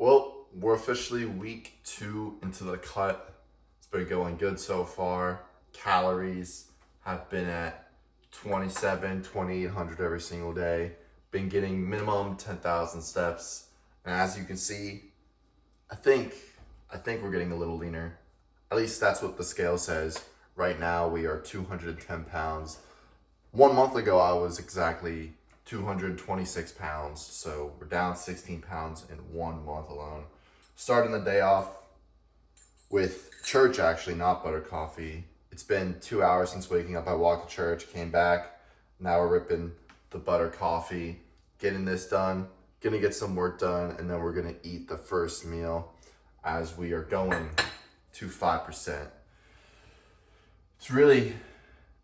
Well, we're officially week 2 into the cut. It's been going good so far. Calories have been at 2,800 every single day. Been getting minimum 10,000 steps. And as you can see, I think we're getting a little leaner. At least that's what the scale says. Right now we are 210 pounds. 1 month ago I was exactly 226 pounds, so we're down 16 pounds in 1 month alone. Starting the day off with church, actually, not butter coffee. It's been 2 hours since waking up. I walked to church, came back. Now we're ripping the butter coffee, getting this done, gonna get some work done, and then we're gonna eat the first meal as we are going to 5%.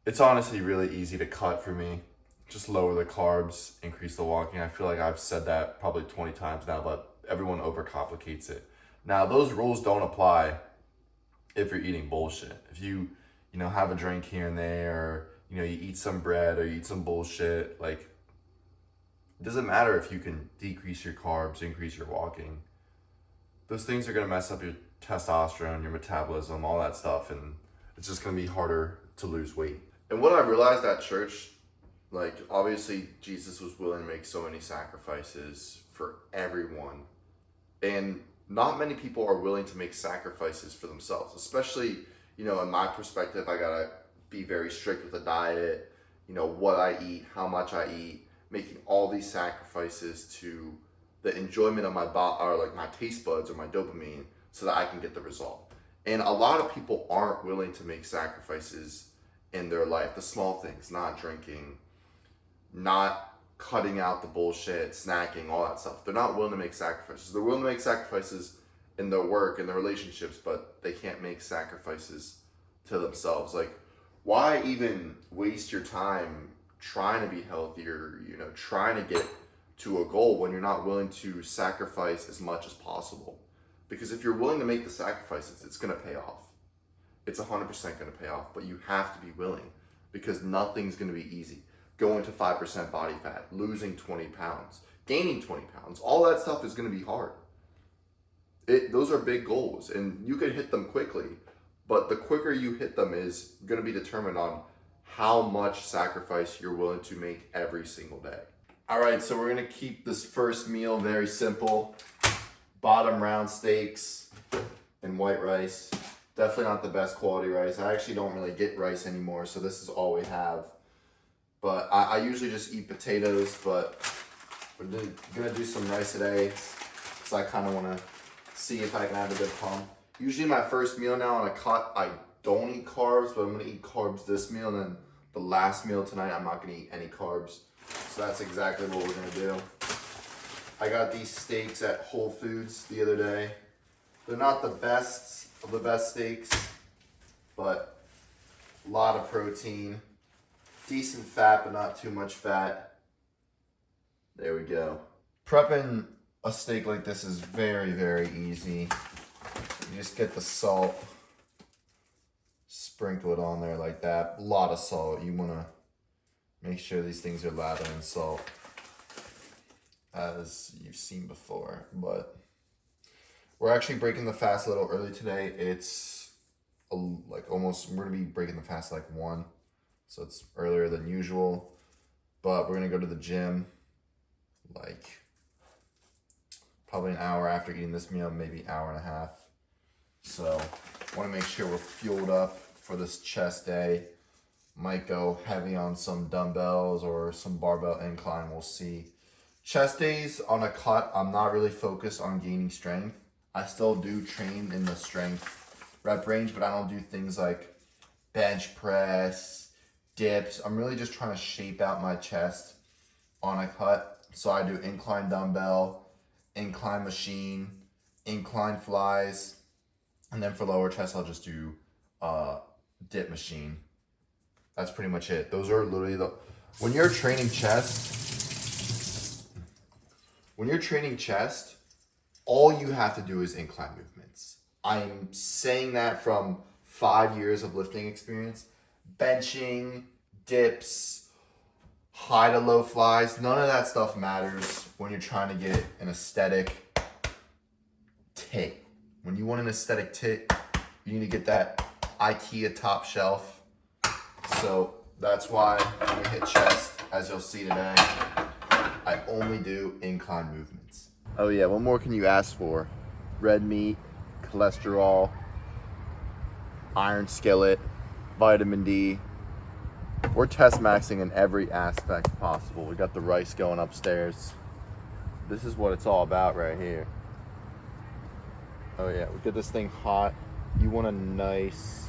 It's honestly really easy to cut for me. Just lower the carbs, increase the walking. I feel like I've said that probably 20 times now, but everyone overcomplicates it. Now, those rules don't apply if you're eating bullshit. If you have a drink here and there, or, you eat some bread or you eat some bullshit, like, it doesn't matter if you can decrease your carbs, increase your walking. Those things are gonna mess up your testosterone, your metabolism, all that stuff, and it's just gonna be harder to lose weight. And what I realized at church, like, obviously Jesus was willing to make so many sacrifices for everyone. And not many people are willing to make sacrifices for themselves, especially, in my perspective. I gotta be very strict with the diet, what I eat, how much I eat, making all these sacrifices to the enjoyment of my body, or like my taste buds or my dopamine, so that I can get the result. And a lot of people aren't willing to make sacrifices in their life, the small things, not drinking, not cutting out the bullshit, snacking, all that stuff. They're not willing to make sacrifices. They're willing to make sacrifices in their work and their relationships, but they can't make sacrifices to themselves. Like, why even waste your time trying to be healthier, trying to get to a goal when you're not willing to sacrifice as much as possible? Because if you're willing to make the sacrifices, it's going to pay off. It's 100% going to pay off, but you have to be willing, because nothing's going to be easy. Going to 5% body fat, losing 20 pounds, gaining 20 pounds, all that stuff is going to be hard. Those are big goals, and you can hit them quickly, but the quicker you hit them is going to be determined on how much sacrifice you're willing to make every single day. All right, so we're going to keep this first meal very simple. Bottom round steaks and white rice. Definitely not the best quality rice. I actually don't really get rice anymore, so this is all we have. But I usually just eat potatoes, but we're gonna do some rice today, because I kind of want to see if I can have a good pump. Usually my first meal now on a cut, I don't eat carbs, but I'm gonna eat carbs this meal, and then the last meal tonight, I'm not gonna eat any carbs. So that's exactly what we're gonna do. I got these steaks at Whole Foods the other day. They're not the best of the best steaks, but a lot of protein. Decent fat, but not too much fat. There we go. Prepping a steak like this is very, very easy. You just get the salt, sprinkle it on there like that. A lot of salt. You want to make sure these things are lathered in salt, as you've seen before. But we're actually breaking the fast a little early today. It's we're gonna be breaking the fast like 1. So it's earlier than usual, but we're gonna go to the gym like probably an hour after eating this meal, maybe an hour and a half. So want to make sure we're fueled up for this chest day. Might go heavy on some dumbbells or some barbell incline, we'll see. Chest days on a cut, I'm not really focused on gaining strength. I still do train in the strength rep range, but I don't do things like bench press, dips. I'm really just trying to shape out my chest on a cut. So I do incline dumbbell, incline machine, incline flies, and then for lower chest, I'll just do dip machine. That's pretty much it. Those are literally when you're training chest, all you have to do is incline movements. I'm saying that from 5 years of lifting experience. Benching, dips, high to low flies, none of that stuff matters when you're trying to get an aesthetic hit. When you want an aesthetic tit, you need to get that IKEA top shelf. So that's why when we hit chest, as you'll see today, I only do incline movements. Oh yeah, what more can you ask for? Red meat, cholesterol, iron skillet, vitamin D. We're test maxing in every aspect possible. We got the rice going upstairs. This is what it's all about right here. Oh yeah, we get this thing hot. You want a nice,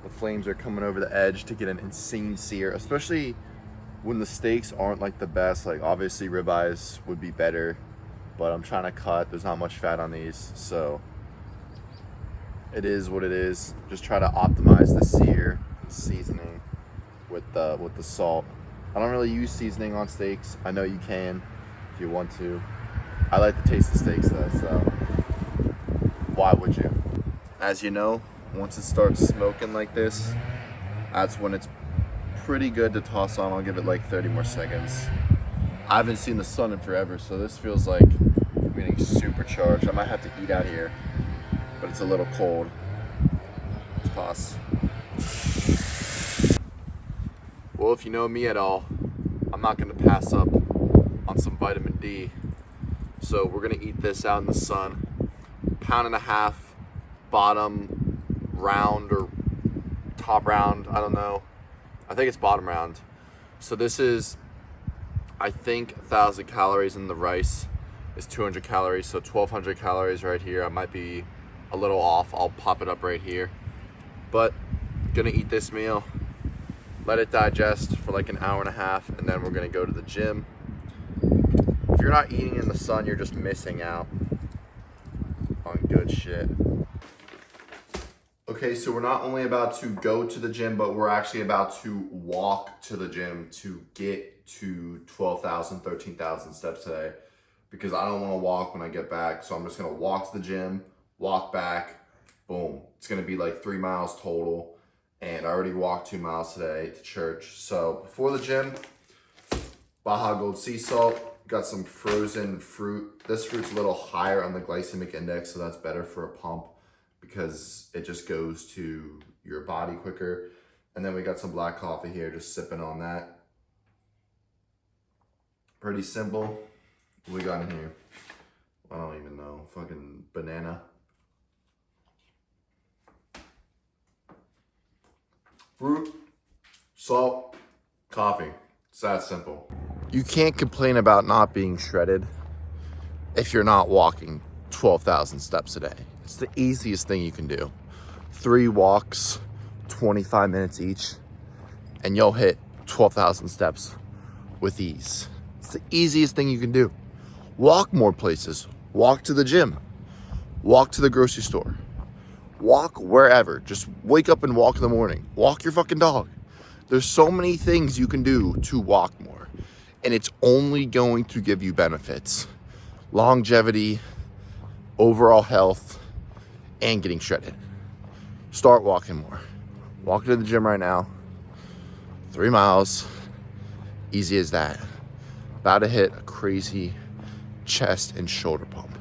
the flames are coming over the edge to get an insane sear, especially when the steaks aren't like the best. Like obviously ribeyes would be better, but I'm trying to cut. There's not much fat on these, so it is what it is. Just try to optimize the sear, seasoning with the salt. I don't really use seasoning on steaks. I know you can if you want to. I like the taste of steaks though, so why would you? As you know, once it starts smoking like this, that's when it's pretty good to toss on. I'll give it like 30 more seconds. I haven't seen the sun in forever, so this feels like I'm getting supercharged. I might have to eat out here, but it's a little cold. Toss. Well, if you know me at all, I'm not gonna pass up on some vitamin D. So we're gonna eat this out in the sun. 1.5 pounds, bottom round or top round, I don't know. I think it's bottom round. So this is, I think 1,000 calories, and the rice is 200 calories. So 1,200 calories right here. I might be a little off. I'll pop it up right here. But gonna eat this meal, let it digest for like 1.5 hours, and then we're gonna go to the gym. If you're not eating in the sun, you're just missing out on good shit. Okay, so we're not only about to go to the gym, but we're actually about to walk to the gym to get to 12,000, 13,000 steps today, because I don't want to walk when I get back. So I'm just gonna walk to the gym, walk back, boom. It's gonna be like 3 miles total. And I already walked 2 miles today to church. So before the gym, Baja Gold sea salt, got some frozen fruit. This fruit's a little higher on the glycemic index, so that's better for a pump because it just goes to your body quicker. And then we got some black coffee here, just sipping on that. Pretty simple. What we got in here? I don't even know. Fucking banana. Fruit, salt, coffee. It's that simple. You can't complain about not being shredded if you're not walking 12,000 steps a day. It's the easiest thing you can do. 3 walks, 25 minutes each, and you'll hit 12,000 steps with ease. It's the easiest thing you can do. Walk more places. Walk to the gym. Walk to the grocery store. Walk wherever. Just wake up and walk in the morning. Walk your fucking dog. There's so many things you can do to walk more, and it's only going to give you benefits. Longevity, overall health, and getting shredded. Start walking more. Walking to the gym right now. 3 miles. Easy as that. About to hit a crazy chest and shoulder pump.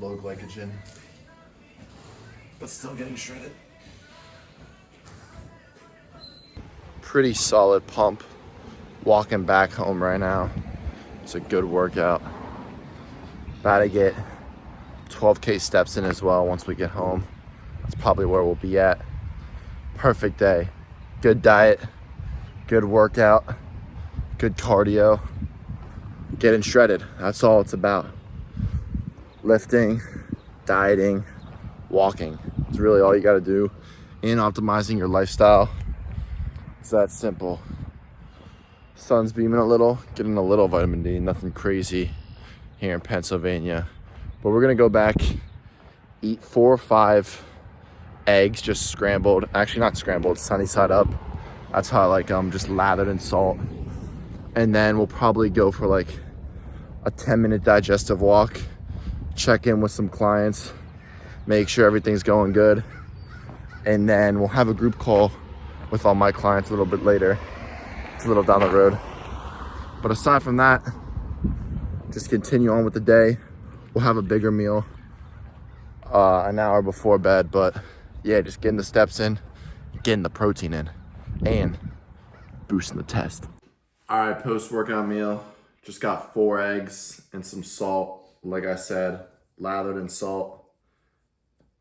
low glycogen, but still getting shredded. Pretty solid pump. Walking back home right now. It's a good workout. About to get 12K steps in as well once we get home. That's probably where we'll be at. Perfect day. Good diet, good workout, good cardio, getting shredded. That's all it's about. Lifting, dieting, walking. It's really all you gotta do in optimizing your lifestyle. It's that simple. Sun's beaming a little, getting a little vitamin D, nothing crazy here in Pennsylvania. But we're gonna go back, eat 4 or 5 eggs, just scrambled. Actually not scrambled, sunny side up. That's how I like them, just lathered in salt. And then we'll probably go for like a 10-minute digestive walk, check in with some clients, make sure everything's going good. And then we'll have a group call with all my clients a little bit later. It's a little down the road. But aside from that, just continue on with the day. We'll have a bigger meal an hour before bed. But yeah, just getting the steps in, getting the protein in, and boosting the test. All right, post-workout meal. Just got 4 eggs and some salt. Like I said, lathered in salt.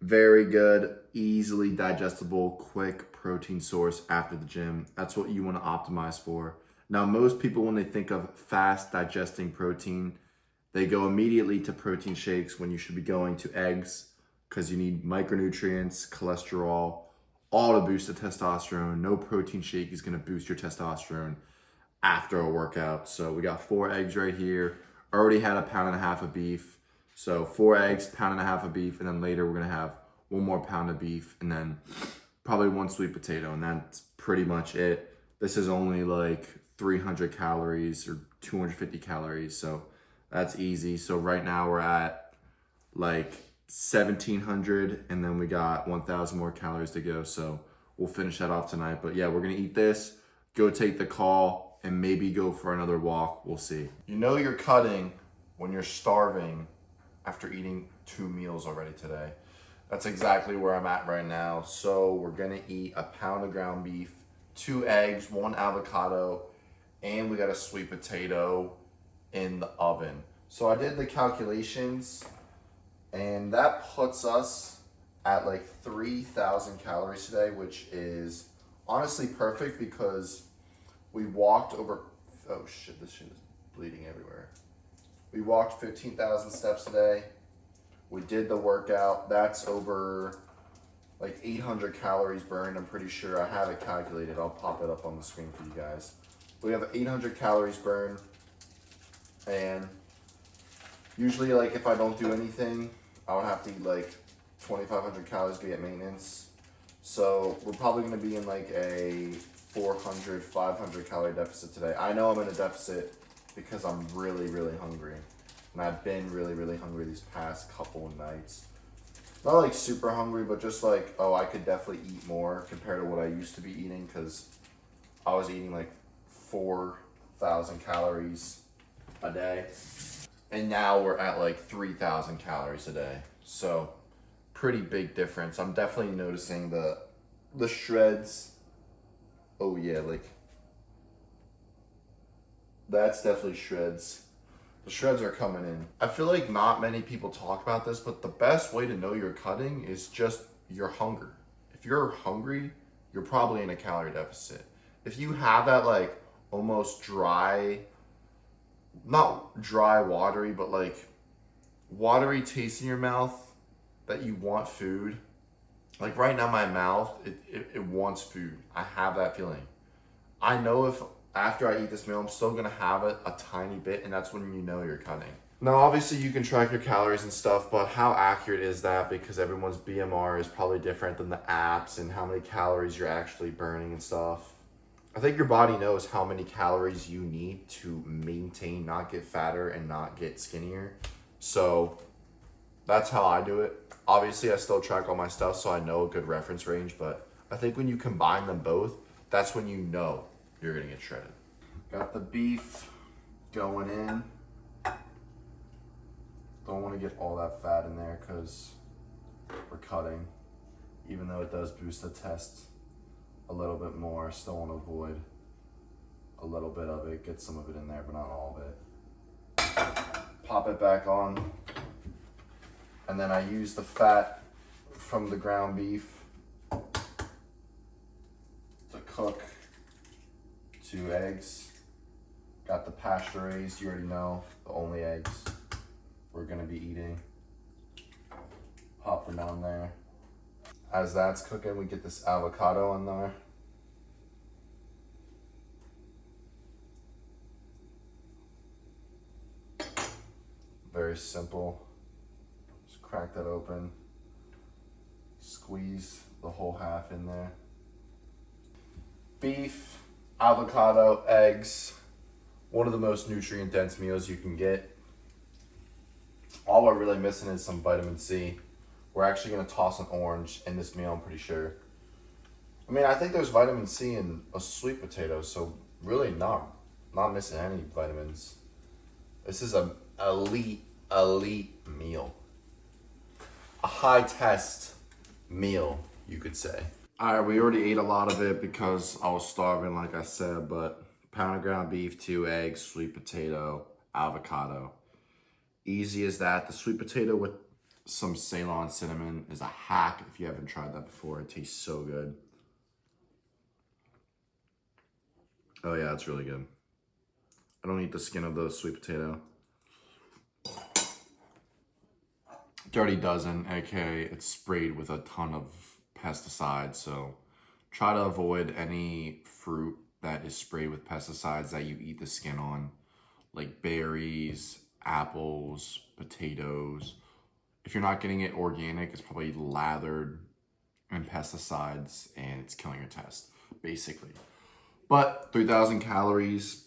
Very good, easily digestible, quick protein source after the gym. That's what you want to optimize for. Now, most people, when they think of fast digesting protein, they go immediately to protein shakes when you should be going to eggs because you need micronutrients, cholesterol, all to boost the testosterone. No protein shake is going to boost your testosterone after a workout. So we got 4 eggs right here. Already had a 1.5 pounds of beef. So 4 eggs, 1.5 pounds of beef, and then later we're gonna have 1 more pound of beef, and then probably 1 sweet potato, and that's pretty much it. This is only like 300 calories or 250 calories, so that's easy. So right now we're at like 1,700, and then we got 1,000 more calories to go. So we'll finish that off tonight. But yeah, we're gonna eat this, go take the call, and maybe go for another walk. We'll see. You know you're cutting when you're starving after eating 2 meals already today. That's exactly where I'm at right now. So we're gonna eat 1 pound of ground beef, 2 eggs, 1 avocado, and we got a sweet potato in the oven. So I did the calculations, and that puts us at like 3,000 calories today, which is honestly perfect because we walked over, oh shit, this shit is bleeding everywhere. We walked 15,000 steps today. We did the workout. That's over like 800 calories burned. I'm pretty sure I have it calculated. I'll pop it up on the screen for you guys. We have 800 calories burned. And usually like if I don't do anything, I would have to eat like 2,500 calories to be at maintenance. So we're probably gonna be in like a 400, 500 calorie deficit today. I know I'm in a deficit because I'm really, really hungry. And I've been really, really hungry these past couple of nights. Not like super hungry, but just like, oh, I could definitely eat more compared to what I used to be eating because I was eating like 4,000 calories a day. And now we're at like 3,000 calories a day. So pretty big difference. I'm definitely noticing the shreds. Oh yeah, like that's definitely shreds. The shreds are coming in. I feel like not many people talk about this, but the best way to know you're cutting is just your hunger. If you're hungry, you're probably in a calorie deficit. If you have that like almost dry, not dry watery, but like watery taste in your mouth that you want food. Like right now my mouth, it wants food. I have that feeling. I know if after I eat this meal, I'm still gonna have it a tiny bit, and that's when you know you're cutting. Now, obviously you can track your calories and stuff, but how accurate is that? Because everyone's BMR is probably different than the apps and how many calories you're actually burning and stuff. I think your body knows how many calories you need to maintain, not get fatter and not get skinnier. So that's how I do it. Obviously, I still track all my stuff, so I know a good reference range, but I think when you combine them both, that's when you know you're gonna get shredded. Got the beef going in. Don't want to get all that fat in there because we're cutting. Even though it does boost the test a little bit more, I still want to avoid a little bit of it, get some of it in there, but not all of it. Pop it back on. And then I use the fat from the ground beef to cook 2 eggs. Got the pasture raised, you already know, the only eggs we're gonna be eating. Pop them down there. As that's cooking, we get this avocado in there. Very simple. Just crack that open. Squeeze the whole half in there. Beef, avocado, eggs. One of the most nutrient dense meals you can get. All we're really missing is some vitamin C. We're actually gonna toss an orange in this meal, I'm pretty sure. I mean, I think there's vitamin C in a sweet potato, so really not missing any vitamins. This is an elite meal. A high test meal, you could say. All right, we already ate a lot of it because I was starving, like I said, but pound of ground beef, 2 eggs, sweet potato, avocado. Easy as that. The sweet potato with some Ceylon cinnamon is a hack if you haven't tried that before. It tastes so good. Oh yeah, it's really good. I don't eat the skin of the sweet potato. Dirty Dozen, aka it's sprayed with a ton of pesticides, so try to avoid any fruit that is sprayed with pesticides that you eat the skin on, like berries, apples, potatoes. If you're not getting it organic, it's probably lathered in pesticides and it's killing your test, basically. But 3,000 calories.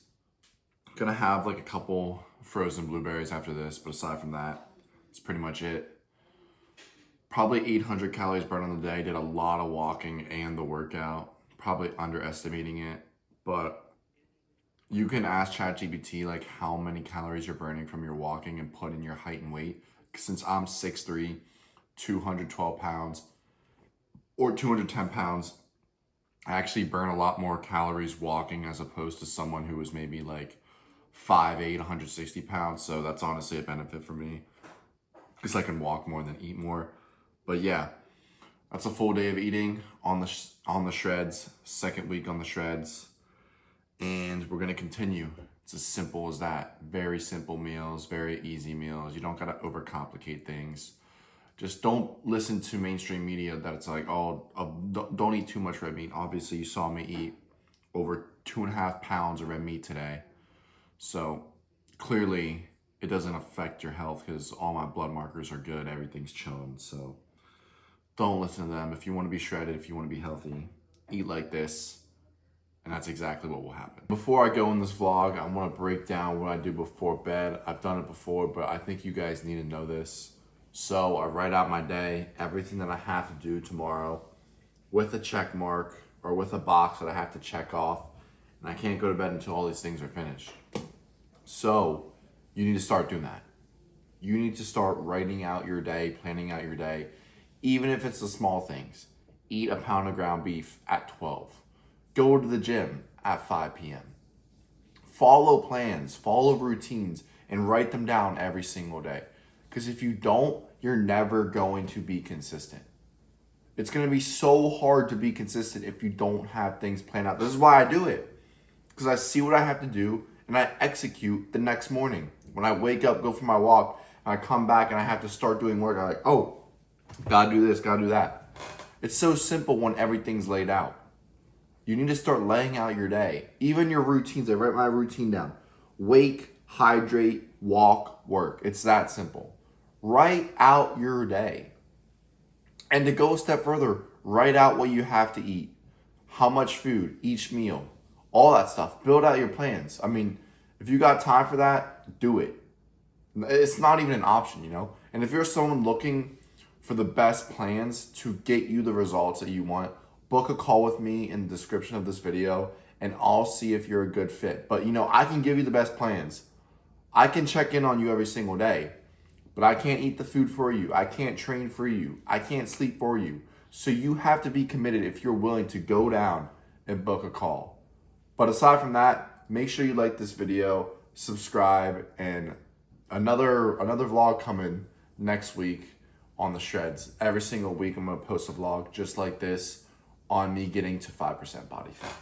Gonna have like a couple frozen blueberries after this, but aside from that, it's pretty much it. Probably 800 calories burned on the day. Did a lot of walking and the workout. Probably underestimating it, but you can ask ChatGPT like how many calories you're burning from your walking and put in your height and weight. Since I'm 6'3", 212 pounds or 210 pounds, I actually burn a lot more calories walking as opposed to someone who was maybe like 5'8", 160 pounds. So that's honestly a benefit for me because I can walk more than eat more. But yeah, that's a full day of eating on the shreds, second week on the shreds. And we're gonna continue. It's as simple as that. Very simple meals, very easy meals. You don't gotta overcomplicate things. Just don't listen to mainstream media that it's like, oh, don't eat too much red meat. Obviously, you saw me eat over 2.5 pounds of red meat today. So clearly it doesn't affect your health because all my blood markers are good. Everything's chilling. So don't listen to them. If you want to be shredded, if you want to be healthy, eat like this. And that's exactly what will happen. Before I go in this vlog, I want to break down what I do before bed. I've done it before, but I think you guys need to know this. So I write out my day, everything that I have to do tomorrow with a check mark or with a box that I have to check off. And I can't go to bed until all these things are finished. So you need to start doing that. You need to start writing out your day, planning out your day, even if it's the small things. Eat a pound of ground beef at 12. Go to the gym at 5 p.m. Follow plans, follow routines, and write them down every single day. Because if you don't, you're never going to be consistent. It's going to be so hard to be consistent if you don't have things planned out. This is why I do it. Because I see what I have to do, and I execute the next morning. When I wake up, go for my walk, and I come back and I have to start doing work, I'm like, oh, gotta do this, gotta do that. It's so simple when everything's laid out. You need to start laying out your day. Even your routines. I write my routine down. Wake, hydrate, walk, work. It's that simple. Write out your day. And to go a step further, write out what you have to eat. How much food, each meal, all that stuff. Build out your plans. I mean, if you got time for that, do it. It's not even an option, you know? And if you're someone looking for the best plans to get you the results that you want, book a call with me in the description of this video and I'll see if you're a good fit. But you know, I can give you the best plans. I can check in on you every single day. but I can't eat the food for you. I can't train for you. I can't sleep for you. So you have to be committed if you're willing to go down and book a call. But aside from that, make sure you like this video, subscribe, and another vlog coming next week on the shreds. Every single week I'm gonna post a vlog just like this on me getting to 5% body fat.